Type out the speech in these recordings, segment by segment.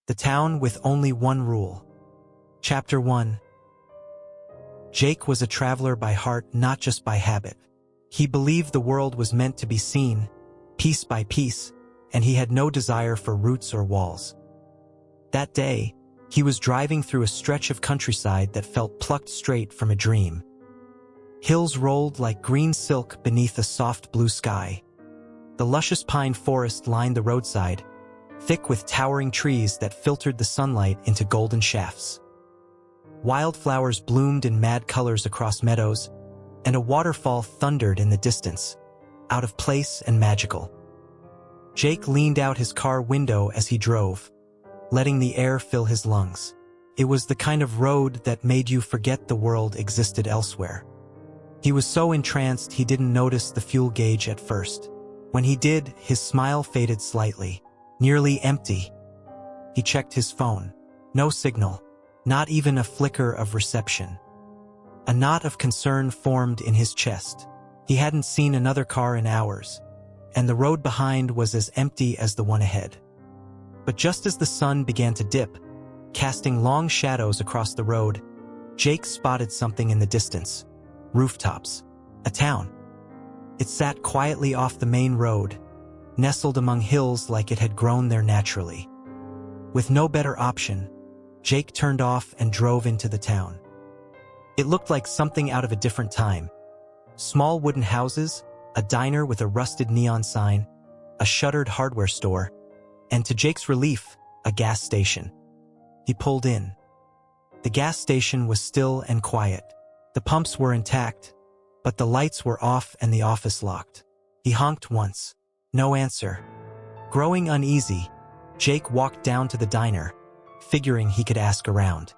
The town with only one rule. Chapter 1. Jake was a traveler by heart, not just by habit. He believed the world was meant to be seen, piece by piece, and he had no desire for roots or walls. That day, he was driving through a stretch of countryside that felt plucked straight from a dream. Hills rolled like green silk beneath a soft blue sky. The luscious pine forest lined the roadside, thick with towering trees that filtered the sunlight into golden shafts. Wildflowers bloomed in mad colors across meadows, and a waterfall thundered in the distance, out of place and magical. Jake leaned out his car window as he drove, letting the air fill his lungs. It was the kind of road that made you forget the world existed elsewhere. He was so entranced he didn't notice the fuel gauge at first. When he did, his smile faded slightly. Nearly empty. He checked his phone. No signal. Not even a flicker of reception. A knot of concern formed in his chest. He hadn't seen another car in hours, and the road behind was as empty as the one ahead. But just as the sun began to dip, casting long shadows across the road, Jake spotted something in the distance. Rooftops. A town. It sat quietly off the main road, nestled among hills like it had grown there naturally. With no better option, Jake turned off and drove into the town. It looked like something out of a different time. Small wooden houses, a diner with a rusted neon sign, a shuttered hardware store, and to Jake's relief, a gas station. He pulled in. The gas station was still and quiet. The pumps were intact, but the lights were off and the office locked. He honked once. No answer. Growing uneasy, Jake walked down to the diner, figuring he could ask around.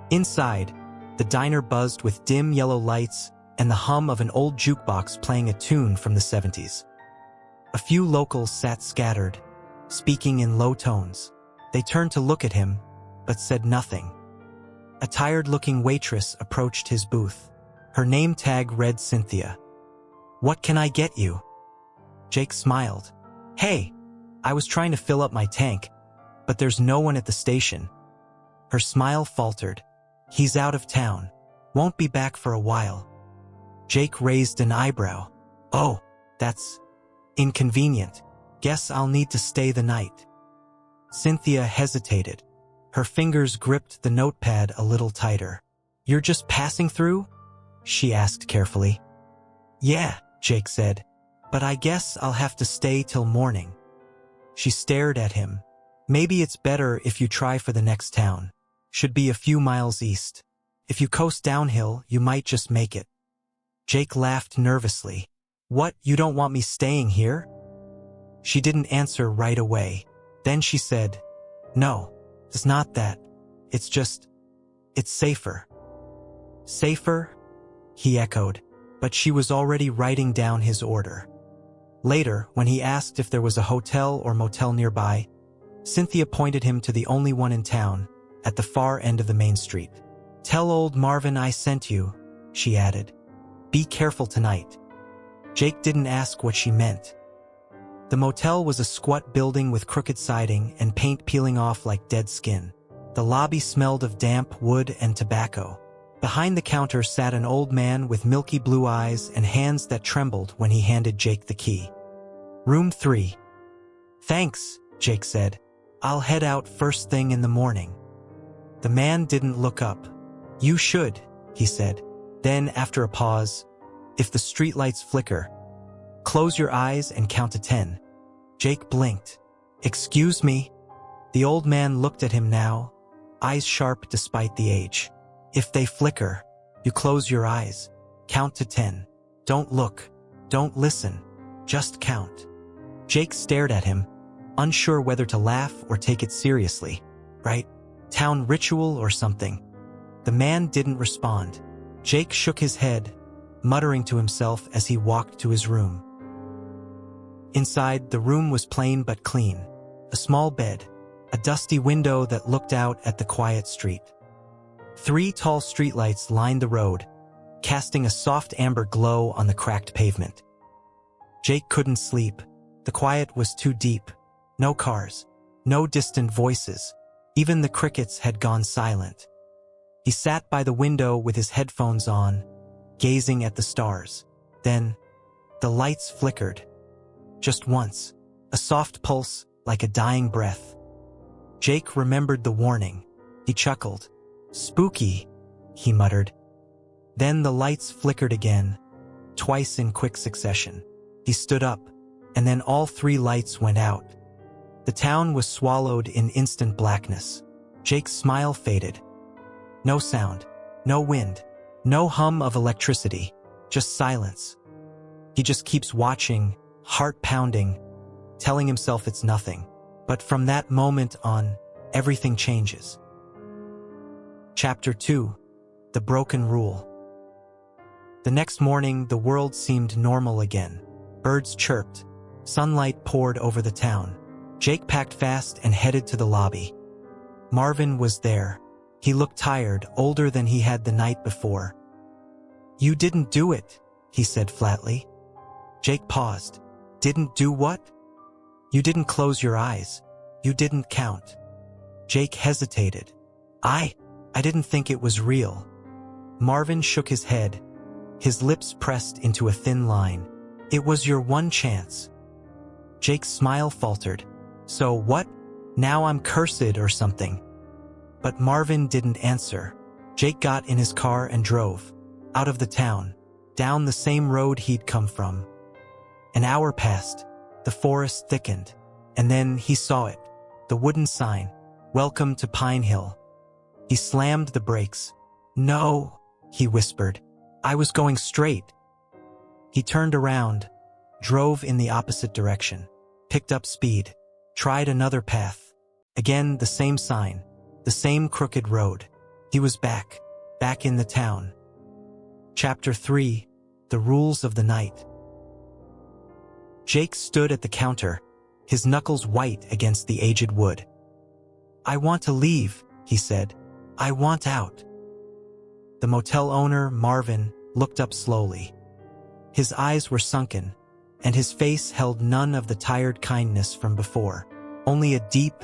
Inside, the diner buzzed with dim yellow lights and the hum of an old jukebox playing a tune from the 70s. A few locals sat scattered, speaking in low tones. They turned to look at him, but said nothing. A tired-looking waitress approached his booth. Her name tag read Cynthia. "What can I get you?" Jake smiled. "Hey, I was trying to fill up my tank, but there's no one at the station." Her smile faltered. "He's out of town. Won't be back for a while." Jake raised an eyebrow. "Oh, that's inconvenient. Guess I'll need to stay the night." Cynthia hesitated. Her fingers gripped the notepad a little tighter. "You're just passing through?" she asked carefully. "Yeah," Jake said, "but I guess I'll have to stay till morning." She stared at him. "Maybe it's better if you try for the next town. Should be a few miles east. If you coast downhill, you might just make it." Jake laughed nervously. "What, you don't want me staying here?" She didn't answer right away. Then she said, "No, it's not that. It's just, it's safer." "Safer?" he echoed, but she was already writing down his order. Later, when he asked if there was a hotel or motel nearby, Cynthia pointed him to the only one in town, at the far end of the main street. "Tell old Marvin I sent you," she added. "Be careful tonight." Jake didn't ask what she meant. The motel was a squat building with crooked siding and paint peeling off like dead skin. The lobby smelled of damp wood and tobacco. Behind the counter sat an old man with milky blue eyes and hands that trembled when he handed Jake the key. "Room 3. "Thanks," Jake said. "I'll head out first thing in the morning." The man didn't look up. "You should," he said. Then, after a pause, "If the streetlights flicker, close your eyes and count to 10. Jake blinked. "Excuse me?" The old man looked at him now, eyes sharp despite the age. "If they flicker, you close your eyes. Count to 10. Don't look. Don't listen. Just count." Jake stared at him, unsure whether to laugh or take it seriously. Right? Town ritual or something? The man didn't respond. Jake shook his head, muttering to himself as he walked to his room. Inside, the room was plain but clean. A small bed, a dusty window that looked out at the quiet street. 3 tall streetlights lined the road, casting a soft amber glow on the cracked pavement. Jake couldn't sleep. The quiet was too deep. No cars, No distant voices. Even the crickets had gone silent. He sat by the window with his headphones on, gazing at the stars. Then, the lights flickered. Just once, a soft pulse like a dying breath. Jake remembered the warning. He chuckled. "Spooky," he muttered. Then the lights flickered again, twice in quick succession. He stood up, and then all 3 lights went out. The town was swallowed in instant blackness. Jake's smile faded. No sound, no wind, no hum of electricity, just silence. He just keeps watching, heart pounding, telling himself it's nothing. But from that moment on, everything changes. Chapter 2. The Broken Rule. The next morning, the world seemed normal again. Birds chirped. Sunlight poured over the town. Jake packed fast and headed to the lobby. Marvin was there. He looked tired, older than he had the night before. "You didn't do it," he said flatly. Jake paused. "Didn't do what?" "You didn't close your eyes. You didn't count." Jake hesitated. I didn't think it was real." Marvin shook his head. His lips pressed into a thin line. "It was your one chance." Jake's smile faltered. "So what? Now I'm cursed or something?" But Marvin didn't answer. Jake got in his car and drove. Out of the town. Down the same road he'd come from. An hour passed. The forest thickened. And then he saw it. The wooden sign. "Welcome to Pine Hill." He slammed the brakes. "No," he whispered. "I was going straight." He turned around, drove in the opposite direction, picked up speed, tried another path. Again, the same sign, the same crooked road. He was back in the town. Chapter 3. The Rules of the Night. Jake stood at the counter, his knuckles white against the aged wood. "I want to leave," he said. "I want out." The motel owner, Marvin, looked up slowly. His eyes were sunken, and his face held none of the tired kindness from before, only a deep,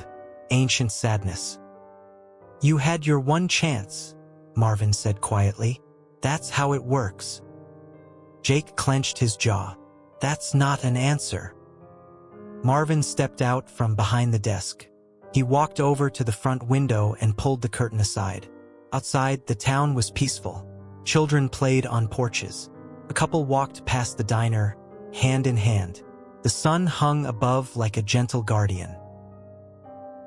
ancient sadness. "You had your one chance," Marvin said quietly. "That's how it works." Jake clenched his jaw. "That's not an answer." Marvin stepped out from behind the desk. He walked over to the front window and pulled the curtain aside. Outside, the town was peaceful. Children played on porches. A couple walked past the diner, hand in hand. The sun hung above like a gentle guardian.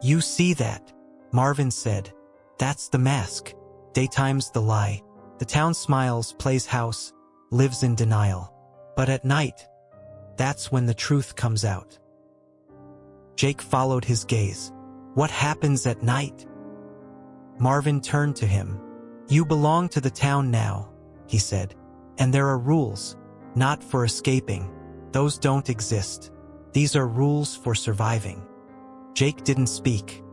"You see that?" Marvin said. "That's the mask. Daytime's the lie. The town smiles, plays house, lives in denial. But at night, that's when the truth comes out." Jake followed his gaze. "What happens at night?" Marvin turned to him. "You belong to the town now," he said. "And there are rules, not for escaping. Those don't exist. These are rules for surviving." Jake didn't speak.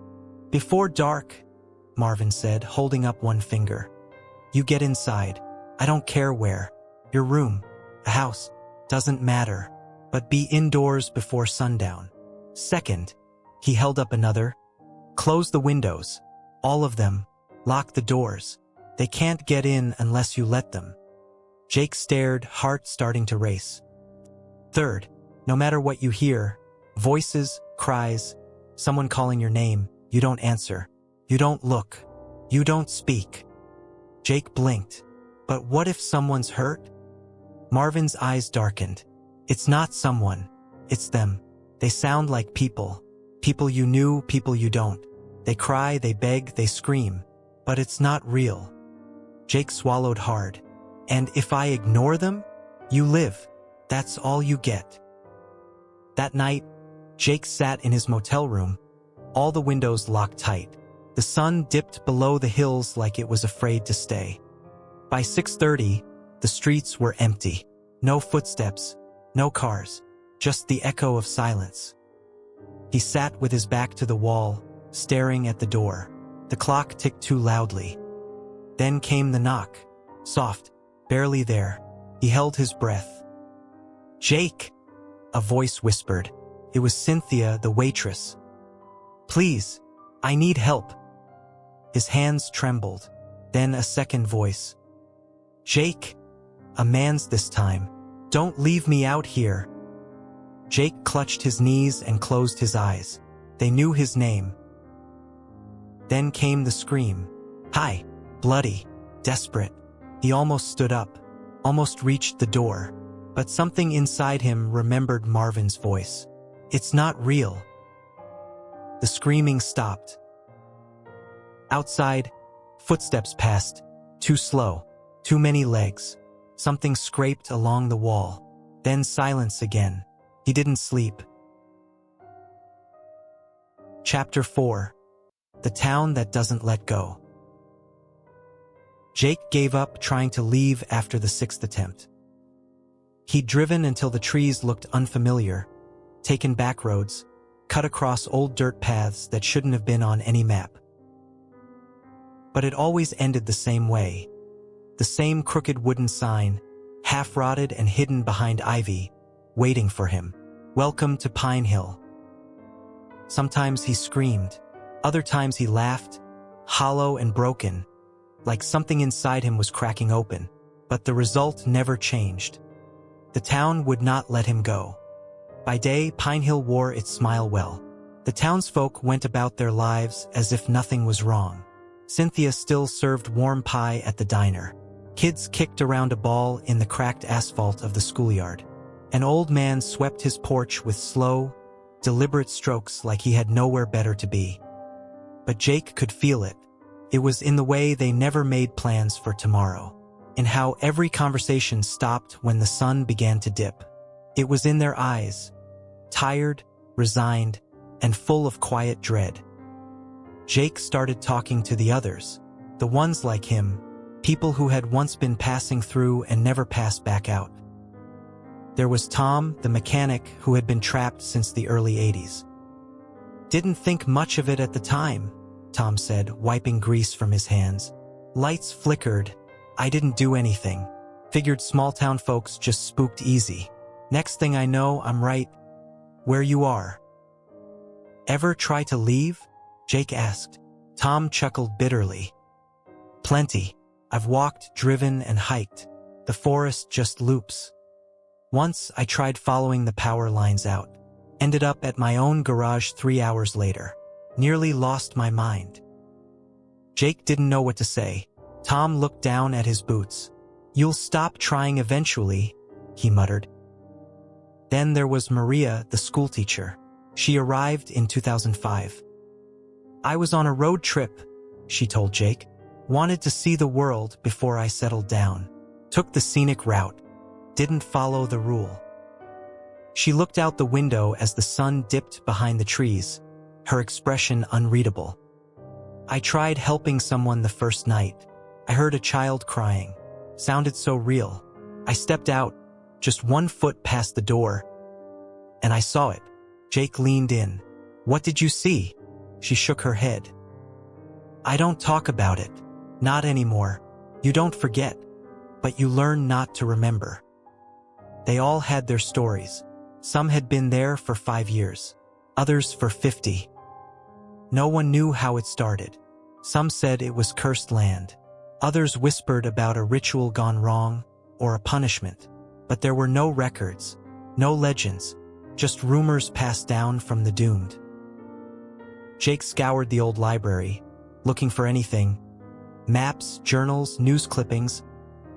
"Before dark," Marvin said, holding up one finger. "You get inside. I don't care where. Your room, a house, doesn't matter. But be indoors before sundown. Second," he held up another. "Close the windows. All of them. Lock the doors. They can't get in unless you let them." Jake stared, heart starting to race. "Third, no matter what you hear, voices, cries, someone calling your name, you don't answer. You don't look. You don't speak." Jake blinked. "But what if someone's hurt?" Marvin's eyes darkened. "It's not someone. It's them. They sound like people. People you knew, people you don't. They cry, they beg, they scream. But it's not real." Jake swallowed hard. "And if I ignore them, you live. That's all you get." That night, Jake sat in his motel room, all the windows locked tight. The sun dipped below the hills like it was afraid to stay. By 6:30, the streets were empty. No footsteps, no cars, just the echo of silence. He sat with his back to the wall, staring at the door. The clock ticked too loudly. Then came the knock. Soft, barely there. He held his breath. "Jake!" a voice whispered. It was Cynthia, the waitress. Please, I need help. His hands trembled. Then a second voice. Jake, a man's this time. Don't leave me out here. Jake clutched his knees and closed his eyes. They knew his name. Then came the scream. High, bloody, desperate. He almost stood up, almost reached the door, but something inside him remembered Marvin's voice. It's not real. The screaming stopped. Outside, footsteps passed, too slow, too many legs. Something scraped along the wall. Then silence again. He didn't sleep. Chapter 4. The Town That Doesn't Let Go. Jake gave up trying to leave after the 6th attempt. He'd driven until the trees looked unfamiliar, taken back roads, cut across old dirt paths that shouldn't have been on any map. But it always ended the same way. The same crooked wooden sign, half-rotted and hidden behind ivy, waiting for him. Welcome to Pine Hill. Sometimes he screamed. Other times he laughed, hollow and broken, like something inside him was cracking open. But the result never changed. The town would not let him go. By day, Pine Hill wore its smile well. The townsfolk went about their lives as if nothing was wrong. Cynthia still served warm pie at the diner. Kids kicked around a ball in the cracked asphalt of the schoolyard. An old man swept his porch with slow, deliberate strokes like he had nowhere better to be. But Jake could feel it. It was in the way they never made plans for tomorrow, in how every conversation stopped when the sun began to dip. It was in their eyes, tired, resigned, and full of quiet dread. Jake started talking to the others, the ones like him, people who had once been passing through and never passed back out. There was Tom, the mechanic, who had been trapped since the early 80s. Didn't think much of it at the time, Tom said, wiping grease from his hands. Lights flickered. I didn't do anything. Figured small-town folks just spooked easy. Next thing I know, I'm right where you are. Ever try to leave? Jake asked. Tom chuckled bitterly. Plenty. I've walked, driven, and hiked. The forest just loops. Once I tried following the power lines out. Ended up at my own garage 3 hours later. Nearly lost my mind. Jake didn't know what to say. Tom looked down at his boots. You'll stop trying eventually, he muttered. Then there was Maria, the schoolteacher. She arrived in 2005. I was on a road trip, she told Jake. Wanted to see the world before I settled down. Took the scenic route. Didn't follow the rule. She looked out the window as the sun dipped behind the trees, her expression unreadable. I tried helping someone the first night. I heard a child crying. Sounded so real. I stepped out, just 1 foot past the door, and I saw it. Jake leaned in. What did you see? She shook her head. I don't talk about it. Not anymore. You don't forget, but you learn not to remember. They all had their stories. Some had been there for 5 years, others for 50. No one knew how it started. Some said it was cursed land. Others whispered about a ritual gone wrong or a punishment. But there were no records, no legends, just rumors passed down from the doomed. Jake scoured the old library, looking for anything. Maps, journals, news clippings.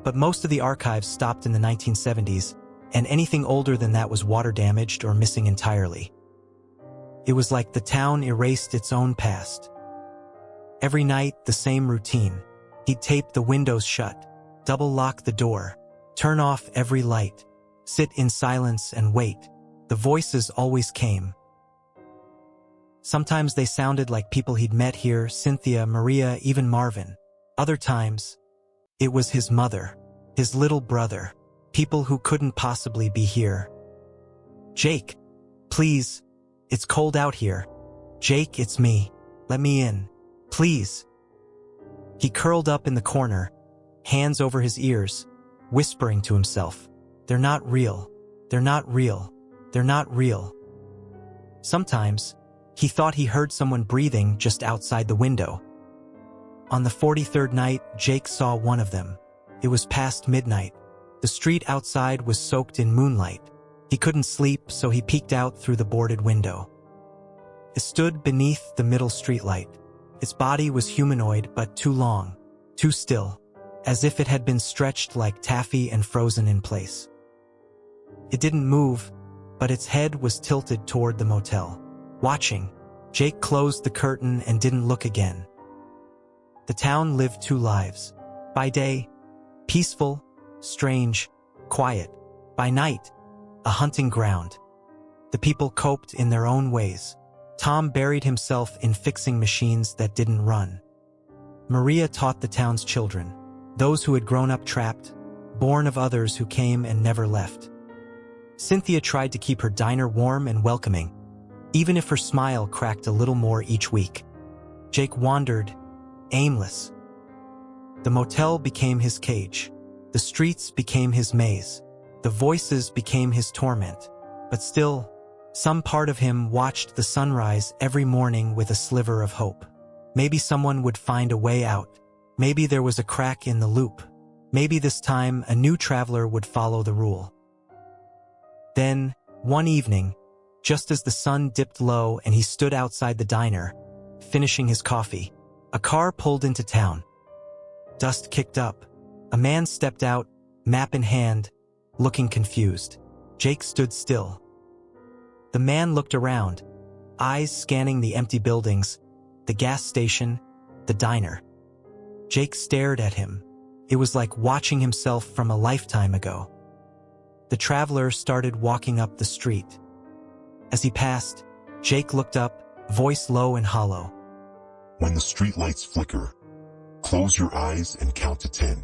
But most of the archives stopped in the 1970s, and anything older than that was water damaged or missing entirely. It was like the town erased its own past. Every night, the same routine. He'd tape the windows shut, double-lock the door, turn off every light, sit in silence and wait. The voices always came. Sometimes they sounded like people he'd met here, Cynthia, Maria, even Marvin. Other times, it was his mother, his little brother, people who couldn't possibly be here. Jake, please, it's cold out here. Jake, it's me. Let me in. Please. He curled up in the corner, hands over his ears, whispering to himself, they're not real. They're not real. They're not real. Sometimes, He thought he heard someone breathing just outside the window. On the 43rd night, Jake saw one of them. It was past midnight. The street outside was soaked in moonlight. He couldn't sleep, so he peeked out through the boarded window. It stood beneath the middle streetlight. Its body was humanoid, but too long, too still, as if it had been stretched like taffy and frozen in place. It didn't move, but its head was tilted toward the motel. Watching, Jake closed the curtain and didn't look again. The town lived two lives. By day, peaceful, strange, quiet. By night, a hunting ground. The people coped in their own ways. Tom buried himself in fixing machines that didn't run. Maria taught the town's children, those who had grown up trapped, born of others who came and never left. Cynthia tried to keep her diner warm and welcoming, even if her smile cracked a little more each week. Jake wandered, aimless. The motel became his cage. The streets became his maze. The voices became his torment. But still, some part of him watched the sunrise every morning with a sliver of hope. Maybe someone would find a way out. Maybe there was a crack in the loop. Maybe this time a new traveler would follow the rule. Then, one evening, just as the sun dipped low and he stood outside the diner, finishing his coffee, a car pulled into town. Dust kicked up. A man stepped out, map in hand, looking confused. Jake stood still. The man looked around, eyes scanning the empty buildings, the gas station, the diner. Jake stared at him. It was like watching himself from a lifetime ago. The traveler started walking up the street. As he passed, Jake looked up, voice low and hollow. When the streetlights flicker, close your eyes and count to 10.